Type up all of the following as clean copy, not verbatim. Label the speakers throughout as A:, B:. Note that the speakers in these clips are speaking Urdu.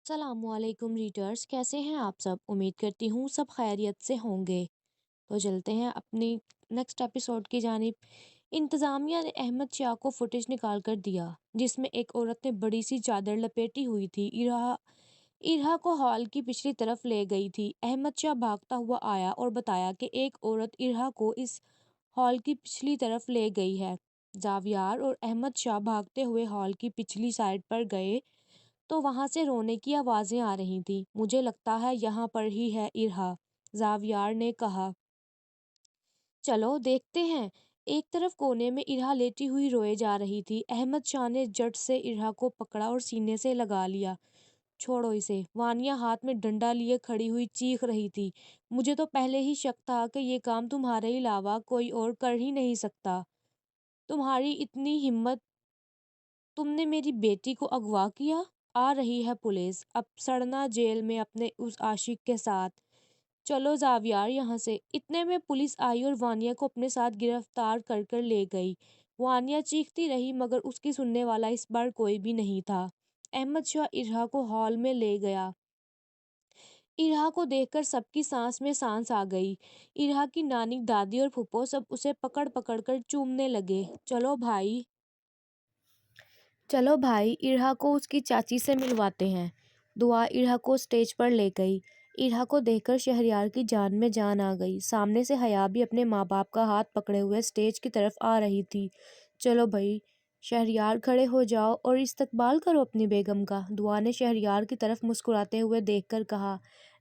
A: السلام علیکم ریڈرز، کیسے ہیں آپ سب؟ امید کرتی ہوں سب خیریت سے ہوں گے۔ تو چلتے ہیں اپنی نیکسٹ ایپیسوڈ کی جانب۔ انتظامیہ نے احمد شاہ کو فوٹیج نکال کر دیا جس میں ایک عورت نے بڑی سی چادر لپیٹی ہوئی تھی ارہا کو ہال کی پچھلی طرف لے گئی تھی۔ احمد شاہ بھاگتا ہوا آیا اور بتایا کہ ایک عورت ارہا کو اس ہال کی پچھلی طرف لے گئی ہے۔ زاویار اور احمد شاہ بھاگتے ہوئے ہال کی پچھلی سائڈ پر گئے تو وہاں سے رونے کی آوازیں آ رہی تھیں۔ مجھے لگتا ہے یہاں پر ہی ہے ارہا، زاویار نے کہا۔ چلو دیکھتے ہیں۔ ایک طرف کونے میں ارہا لیٹی ہوئی روئے جا رہی تھی۔ احمد شاہ نے جٹ سے ارہا کو پکڑا اور سینے سے لگا لیا۔ چھوڑو اسے۔ وانیہ ہاتھ میں ڈنڈا لیے کھڑی ہوئی چیخ رہی تھی۔ مجھے تو پہلے ہی شک تھا کہ یہ کام تمہارے علاوہ کوئی اور کر ہی نہیں سکتا۔ تمہاری اتنی ہمت، تم نے میری بیٹی کو اغوا کیا؟ آ رہی ہے پولیس، اب سڑنا جیل میں اپنے اس عاشق کے ساتھ۔ چلو زاویار یہاں سے۔ اتنے میں پولیس آئی اور وانیہ کو اپنے ساتھ گرفتار کر کر لے گئی۔ وانیہ چیختی رہی مگر اس کی سننے والا اس بار کوئی بھی نہیں تھا۔ احمد شاہ ارہا کو ہال میں لے گیا۔ ارہا کو دیکھ کر سب کی سانس میں سانس آ گئی۔ ارہا کی نانی، دادی اور پھپھو سب اسے پکڑ پکڑ کر چومنے لگے۔ چلو بھائی، ارہا کو اس کی چاچی سے ملواتے ہیں۔ دعا ارہا کو اسٹیج پر لے گئی۔ ارہا کو دیکھ کر شہریار کی جان میں جان آ گئی۔ سامنے سے حیا بھی اپنے ماں باپ کا ہاتھ پکڑے ہوئے اسٹیج کی طرف آ رہی تھی۔ چلو بھائی، شہریار کھڑے ہو جاؤ اور استقبال کرو اپنی بیگم کا، دعا نے شہریار کی طرف مسکراتے ہوئے دیکھ کر کہا۔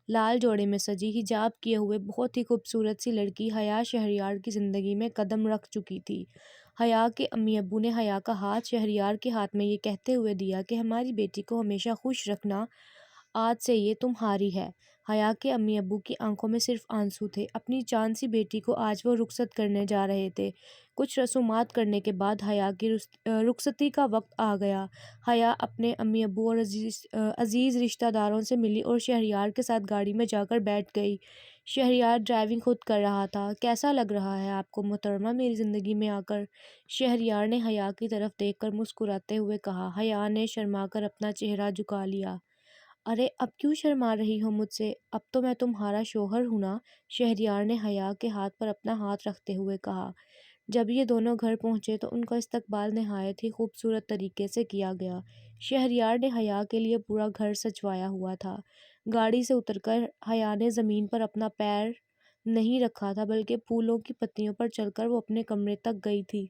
A: لال جوڑے میں سجی، حجاب کیے ہوئے بہت ہی خوبصورت سی لڑکی حیا شہریار کی زندگی میں قدم رکھ چکی تھی۔ حیا کے امی ابو نے حیا کا ہاتھ شہریار کے ہاتھ میں یہ کہتے ہوئے دیا کہ ہماری بیٹی کو ہمیشہ خوش رکھنا، آج سے یہ تمہاری ہے۔ حیا کے امی ابو کی آنکھوں میں صرف آنسو تھے۔ اپنی جان سی بیٹی کو آج وہ رخصت کرنے جا رہے تھے۔ کچھ رسومات کرنے کے بعد حیا کی رخصتی کا وقت آ گیا۔ حیا اپنے امی ابو اور عزیز رشتہ داروں سے ملی اور شہریار کے ساتھ گاڑی میں جا کر بیٹھ گئی۔ شہریار ڈرائیونگ خود کر رہا تھا۔ کیسا لگ رہا ہے آپ کو محترمہ میری زندگی میں آ کر؟ شہریار نے حیا کی طرف دیکھ کر مسکراتے ہوئے کہا۔ حیا نے شرما کر اپنا چہرہ جھکا لیا۔ ارے اب کیوں شرما رہی ہو مجھ سے؟ اب تو میں تمہارا شوہر ہوں نا، شہریار نے حیا کے ہاتھ پر اپنا ہاتھ رکھتے ہوئے کہا۔ جب یہ دونوں گھر پہنچے تو ان کا استقبال نہایت ہی خوبصورت طریقے سے کیا گیا۔ شہریار نے حیا کے لیے پورا گھر سجوایا ہوا تھا۔ گاڑی سے اتر کر حیا نے زمین پر اپنا پیر نہیں رکھا تھا بلکہ پھولوں کی پتیوں پر چل کر وہ اپنے کمرے تک گئی تھی،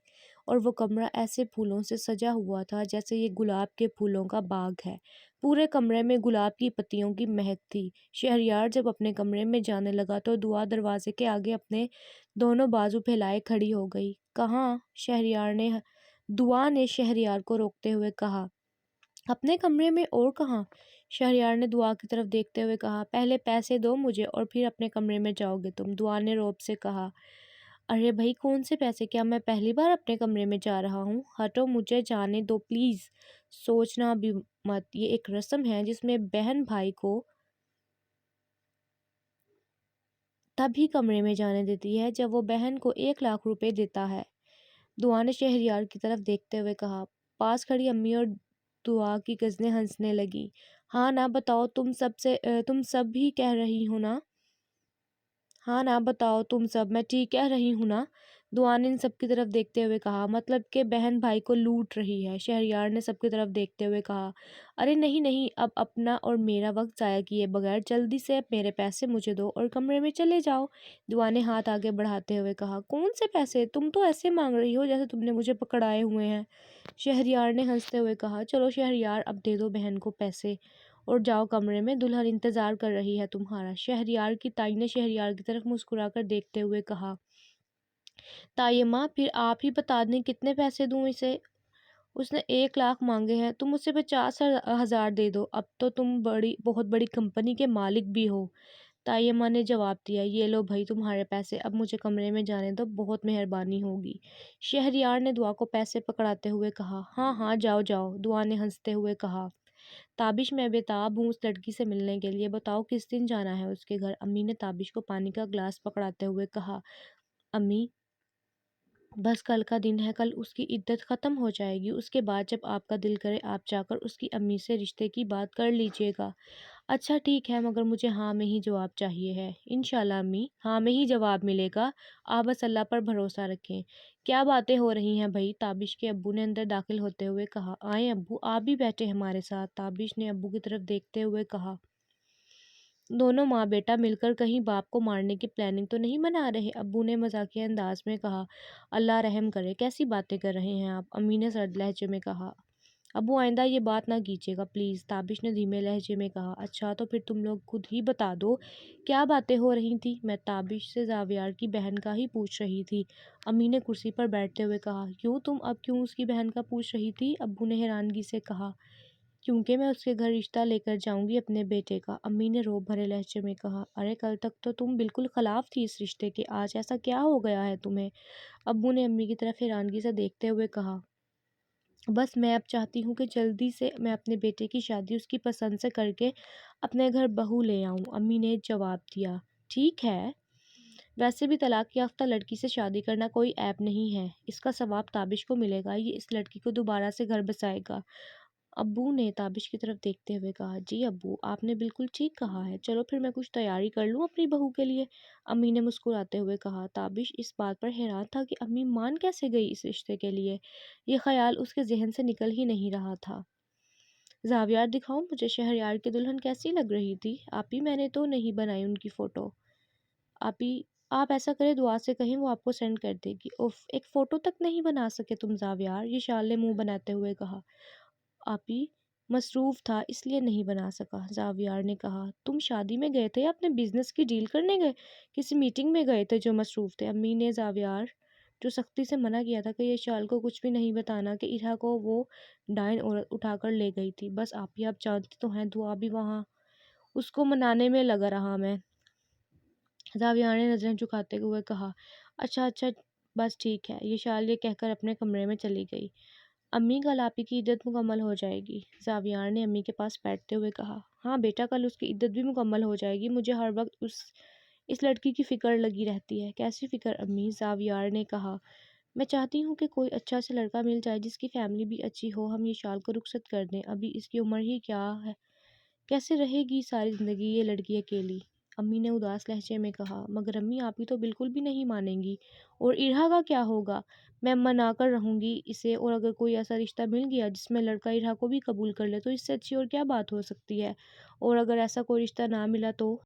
A: اور وہ کمرہ ایسے پھولوں سے سجا ہوا تھا جیسے یہ گلاب کے پھولوں کا باغ ہے۔ پورے کمرے میں گلاب کی پتیوں کی مہک تھی۔ شہریار جب اپنے کمرے میں جانے لگا تو دعا دروازے کے آگے اپنے دونوں بازو پھیلائے کھڑی ہو گئی۔ کہاں؟ دعا نے شہریار کو روکتے ہوئے کہا۔ اپنے کمرے میں، اور کہاں؟ شہریار نے دعا کی طرف دیکھتے ہوئے کہا۔ پہلے پیسے دو مجھے اور پھر اپنے کمرے میں جاؤ گے تم، دعا نے رعب سے کہا۔ ارے بھائی کون سے پیسے؟ کیا میں پہلی بار اپنے کمرے میں جا رہا ہوں؟ ہٹو، مجھے جانے دو پلیز۔ سوچنا بھی مت، یہ ایک رسم ہے جس میں بہن بھائی کو تبھی کمرے میں جانے دیتی ہے جب وہ بہن کو 1,00,000 روپے دیتا ہے، دعا نے شہریار کی طرف دیکھتے ہوئے کہا۔ پاس کھڑی امی اور دعا کی کزنیں ہنسنے لگی۔ ہاں نا بتاؤ، تم سب بھی کہہ رہی ہو نا؟ ہاں نا بتاؤ تم سب، میں ٹھیک کہہ رہی ہوں نا؟ دعا نے ان سب کی طرف دیکھتے ہوئے کہا۔ مطلب کہ بہن بھائی کو لوٹ رہی ہے، شہریار نے سب کی طرف دیکھتے ہوئے کہا۔ ارے نہیں نہیں، اب اپنا اور میرا وقت ضائع کیے بغیر جلدی سے میرے پیسے مجھے دو اور کمرے میں چلے جاؤ، دعا نے ہاتھ آگے بڑھاتے ہوئے کہا۔ کون سے پیسے؟ تم تو ایسے مانگ رہی ہو جیسے تم نے مجھے پکڑائے ہوئے ہیں، شہریار نے ہنستے ہوئے کہا۔ چلو شہریار، اب دے دو بہن کو پیسے اور جاؤ کمرے میں، دلہن انتظار کر رہی ہے تمہارا، شہریار کی تائی نے شہریار کی طرف مسکرا کر دیکھتے ہوئے کہا۔ تائی ماں، پھر آپ ہی بتا دیں کتنے پیسے دوں اسے؟ اس نے 1,00,000 مانگے ہیں، تم اسے 50,000 دے دو، اب تو تم بہت بڑی کمپنی کے مالک بھی ہو، تائی ماں نے جواب دیا۔ یہ لو بھائی تمہارے پیسے، اب مجھے کمرے میں جانے دو، بہت مہربانی ہوگی، شہریار نے دعا کو پیسے پکڑاتے ہوئے کہا۔ ہاں ہاں جاؤ جاؤ، دعا نے ہنستے ہوئے کہا۔ تابش، میں بےتاب ہوں اس لڑکی سے ملنے کے لیے، بتاؤ کس دن جانا ہے اس کے گھر، امی نے تابش کو پانی کا گلاس پکڑاتے ہوئے کہا۔ امی بس کل کا دن ہے، کل اس کی عدت ختم ہو جائے گی، اس کے بعد جب آپ کا دل کرے آپ جا کر اس کی امی سے رشتے کی بات کر لیجیے گا۔ اچھا ٹھیک ہے، مگر مجھے ہاں میں ہی جواب چاہیے ہے۔ انشاءاللہ امی، ہاں میں ہی جواب ملے گا، آپ بس اللہ پر بھروسہ رکھیں۔ کیا باتیں ہو رہی ہیں بھائی؟ تابش کے ابو نے اندر داخل ہوتے ہوئے کہا۔ آئیں ابو، آپ بھی بیٹھے ہمارے ساتھ، تابش نے ابو کی طرف دیکھتے ہوئے کہا۔ دونوں ماں بیٹا مل کر کہیں باپ کو مارنے کی پلاننگ تو نہیں بنا رہے؟ ابو نے مذاقیہ انداز میں کہا۔ اللہ رحم کرے، کیسی باتیں کر رہے ہیں آپ؟ امی نے سرد لہجے میں کہا۔ ابو آئندہ یہ بات نہ کیجیے گا پلیز، تابش نے دھیمے لہجے میں کہا۔ اچھا تو پھر تم لوگ خود ہی بتا دو کیا باتیں ہو رہی تھیں؟ میں تابش سے زاویار کی بہن کا ہی پوچھ رہی تھی، امی نے کرسی پر بیٹھتے ہوئے کہا۔ کیوں، تم اب کیوں اس کی بہن کا پوچھ رہی تھی؟ ابو نے حیرانگی سے کہا۔ کیونکہ میں اس کے گھر رشتہ لے کر جاؤں گی اپنے بیٹے کا، امی نے روب بھرے لہجے میں کہا۔ ارے کل تک تو تم بالکل خلاف تھی اس رشتے کے، آج ایسا کیا ہو گیا ہے تمہیں؟ ابو نے امی کی طرف حیرانگی سے دیکھتے ہوئے کہا۔ بس میں اب چاہتی ہوں کہ جلدی سے میں اپنے بیٹے کی شادی اس کی پسند سے کر کے اپنے گھر بہو لے آؤں، امی نے جواب دیا۔ ٹھیک ہے، ویسے بھی طلاق یافتہ لڑکی سے شادی کرنا کوئی عیب نہیں ہے، اس کا ثواب تابش کو ملے گا، یہ اس لڑکی کو دوبارہ سے گھر بسائے گا، ابو نے تابش کی طرف دیکھتے ہوئے کہا۔ جی ابو، آپ نے بالکل ٹھیک کہا ہے، چلو پھر میں کچھ تیاری کر لوں اپنی بہو کے لیے، امی نے مسکراتے ہوئے کہا۔ تابش اس بات پر حیران تھا کہ امی مان کیسے گئی اس رشتے کے لیے، یہ خیال اس کے ذہن سے نکل ہی نہیں رہا تھا۔ زاویار دکھاؤں مجھے شہریار کی دلہن کیسی لگ رہی تھی؟ آپی میں نے تو نہیں بنائی ان کی فوٹو۔ آپی آپ ایسا کریں دعا سے کہیں وہ آپ کو سینڈ کر دے گی۔ اف، ایک فوٹو تک نہیں بنا سکے تم زاویار؟ یہ شال نے منہ بناتے ہوئے کہا۔ آپی مصروف تھا اس لیے نہیں بنا سکا، زاویار نے کہا۔ تم شادی میں گئے تھے یا اپنے بزنس کی ڈیل کرنے گئے؟ کسی میٹنگ میں گئے تھے جو مصروف تھے؟ امی نے زاویار جو سختی سے منع کیا تھا کہ یہ شال کو کچھ بھی نہیں بتانا کہ ارہا کو وہ ڈائن عورت اٹھا کر لے گئی تھی۔ بس آپی آپ جانتی تو ہیں دعا بھی وہاں، اس کو منانے میں لگا رہا میں، زاویار نے نظریں جھکاتے ہوئے کہا۔ اچھا اچھا بس ٹھیک ہے، یہ شال یہ کہہ کر اپنے کمرے میں چلی گئی۔ امی کل آپی کی عدت مکمل ہو جائے گی، زاویار نے امی کے پاس بیٹھتے ہوئے کہا۔ ہاں بیٹا کل اس کی عدت بھی مکمل ہو جائے گی، مجھے ہر وقت اس لڑکی کی فکر لگی رہتی ہے۔ کیسی فکر امی؟ زاویار نے کہا۔ میں چاہتی ہوں کہ کوئی اچھا سا لڑکا مل جائے جس کی فیملی بھی اچھی ہو، ہم یہ شال کو رخصت کر دیں، ابھی اس کی عمر ہی کیا ہے، کیسے رہے گی ساری زندگی یہ لڑکی اکیلی، امی نے اداس لہجے میں کہا۔ مگر امی آپ ہی تو بالکل بھی نہیں مانیں گی، اور ارہا کا کیا ہوگا؟ میں منا کر رہوں گی اسے، اور اگر کوئی ایسا رشتہ مل گیا جس میں لڑکا ارہا کو بھی قبول کر لے تو اس سے اچھی اور کیا بات ہو سکتی ہے، اور اگر ایسا کوئی رشتہ نہ ملا تو